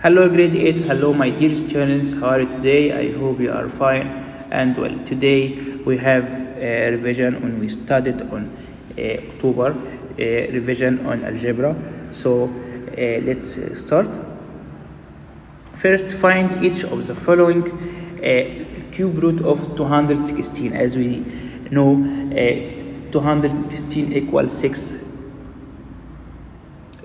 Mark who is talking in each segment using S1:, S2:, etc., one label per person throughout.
S1: Hello grade 8, hello my dear students, how are you today? I hope you are fine and well. Today we have a revision and we studied on October, revision on algebra. So let's start. First, find each of the following cube root of 216. As we know, 216 equals 6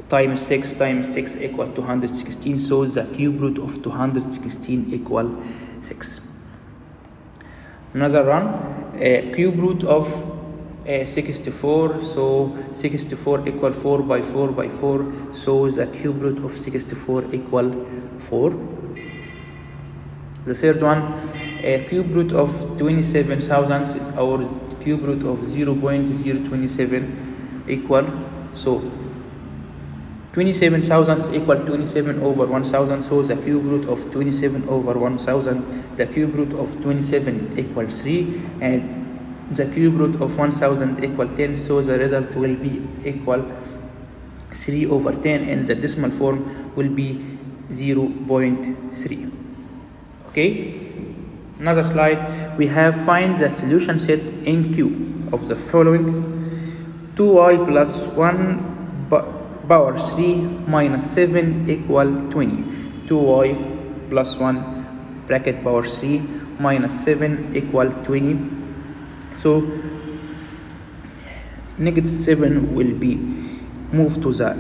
S1: times 6 times 6 equal 216, so the cube root of 216 equal 6. Another one, cube root of 64, so 64 equal 4 by 4 by 4, so the cube root of 64 equal 4. The third one, cube root of 27 thousandths is our cube root of 0.027 equal, so 27 thousandths equal 27 over 1000, so the cube root of 27 over 1000, the cube root of 27 equals 3, and the cube root of 1000 equal 10, so the result will be equal 3 over 10, and the decimal form will be 0.3. Okay, another slide, we have find the solution set in Q of the following: 2y plus 1 power 3 minus 7 equal 20. 2y plus 1 bracket power 3 minus 7 equal 20. So negative 7 will be moved to the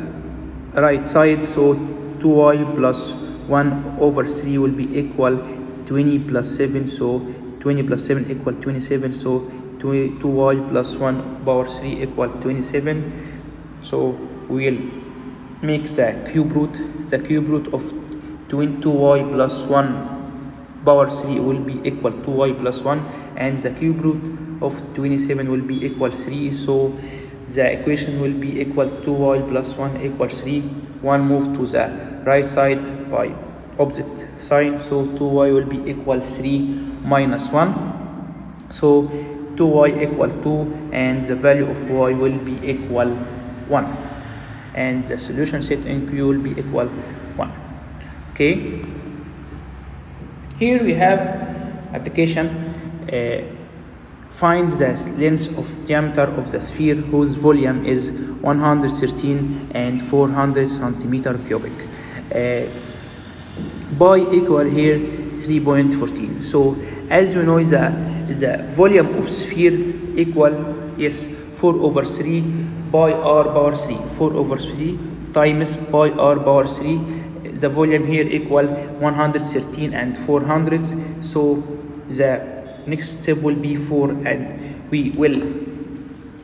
S1: right side, so 2y plus 1 over 3 will be equal 20 plus 7, so 20 plus 7 equal 27, so 2y plus 1 power 3 equal 27. So we'll make the cube root of 2y plus 1 power 3 will be equal 2y plus 1, and the cube root of 27 will be equal 3, so the equation will be equal 2y plus 1 equals 3. 1 move to the right side by opposite sign, so 2y will be equal 3 minus 1, so 2y equal 2, and the value of y will be equal 1, and the solution set in Q will be equal 1. Okay, here we have application. Find the length of diameter of the sphere whose volume is 113 and 400 centimeter cubic. Pi equal here 3.14. So as we know, the volume of sphere equal 4 over 3 pi r power 3, 4 over 3 times pi r power 3. The volume here equal 113 and 400, so the next step will be 4, and we will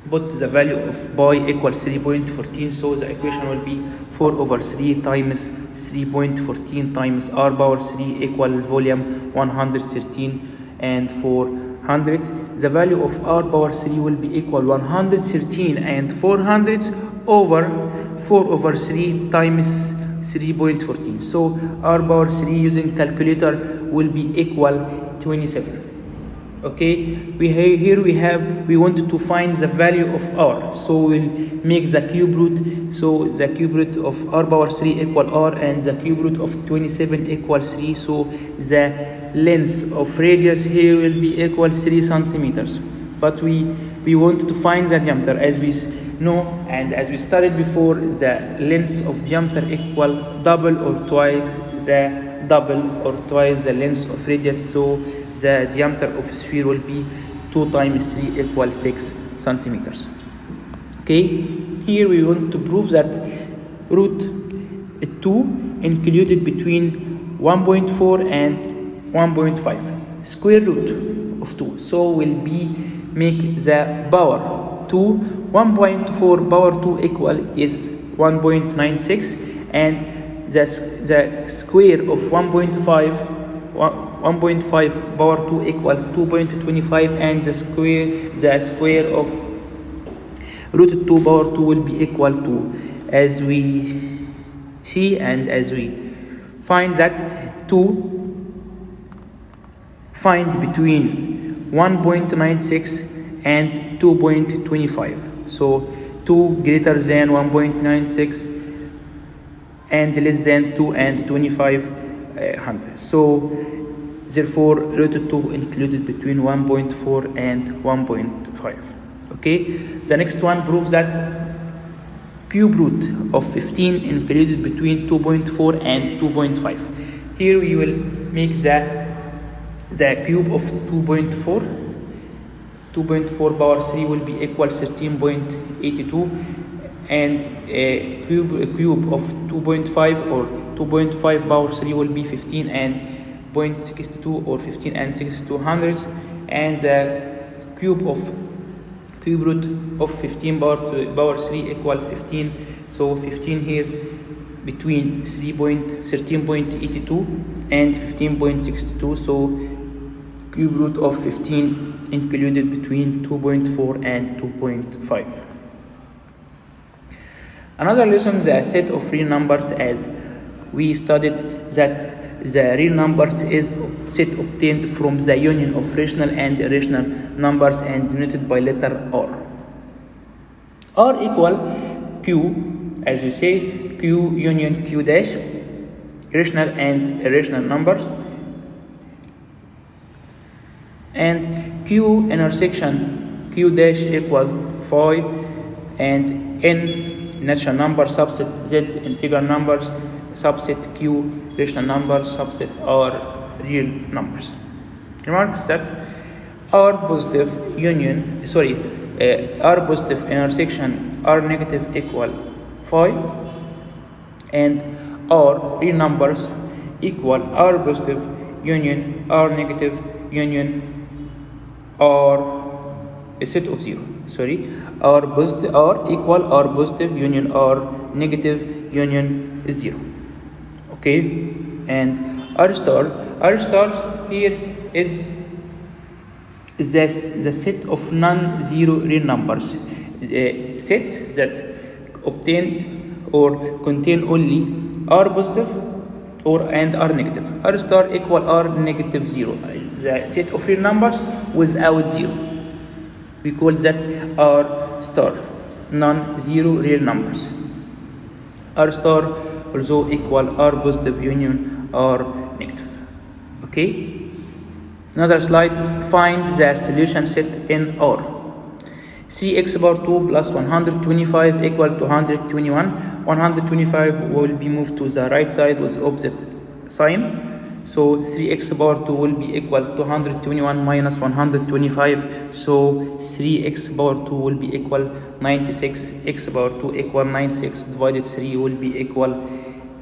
S1: put the value of pi equal 3.14, so the equation will be 4 over 3 times 3.14 times r power 3 equal volume 113 and 400. The value of r power 3 will be equal 113 and 400 over 4 over 3 times 3.14, so r power 3 using calculator will be equal 27. Okay, we wanted to find the value of r, so we'll make the cube root, so the cube root of r power 3 equal r, and the cube root of 27 equal 3, so the length of radius here will be equal 3 centimeters, but we want to find the diameter. As we know and as we studied before, the length of diameter equal double or twice the length of radius, so the diameter of sphere will be 2 times 3 equals 6 centimeters. Okay, here we want to prove that root 2 included between 1.4 and 1.5, square root of 2, so will be make the power 2, 1.4 power 2 equal is 1.96, and the square of 1.5 power 2 equal 2.25, and the square of root 2 power 2 will be equal to, as we see and as we find that 2 find between 1.96 and 2.25, so 2 greater than 1.96 and less than 2 and 2500. So therefore root 2 included between 1.4 and 1.5. Okay, the next one proves that cube root of 15 included between 2.4 and 2.5. Here we will make the cube of 2.4. 2.4 power 3 will be equal 13.82, and a cube of 2.5 or 2.5 power 3 will be 15 and 0.62 or 15 and 62 hundredths, and the cube root of 15 power 3 equal 15. So 15 here between 13.82 and 15.62. So cube root of 15 included between 2.4 and 2.5. Another lesson, the set of real numbers, as we studied that the real numbers is set obtained from the union of rational and irrational numbers and denoted by letter R. R equal Q, as you say, Q union Q dash, rational and irrational numbers, and Q intersection Q dash equal phi, and N natural number, subset Z integer numbers, subset Q rational numbers, subset R real numbers. Remarks that R positive intersection R negative equal phi, and R real numbers equal R positive union R negative union or a set of 0. R equal R positive union R negative union is 0. Okay, and R star here is the set of non-zero real numbers, sets that obtain or contain only R positive and R negative. R star equal R negative 0, the set of real numbers without 0. We call that R star, non-zero real numbers. R star also equal R positive union R negative. Okay. Another slide. Find the solution set in R. 3x power 2 plus 125 equal to 121. 125 will be moved to the right side with opposite sign. So 3x power 2 will be equal to 121 minus 125. So 3x power 2 will be equal 96. X power 2 equal 96 divided 3 will be equal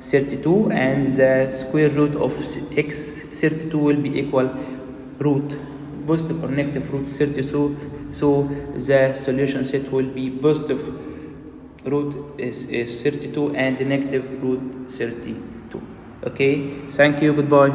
S1: 32. And the square root of x 32 will be equal root positive or negative root 32. So the solution set will be positive root is 32 and negative root 32. Okay, thank you, goodbye.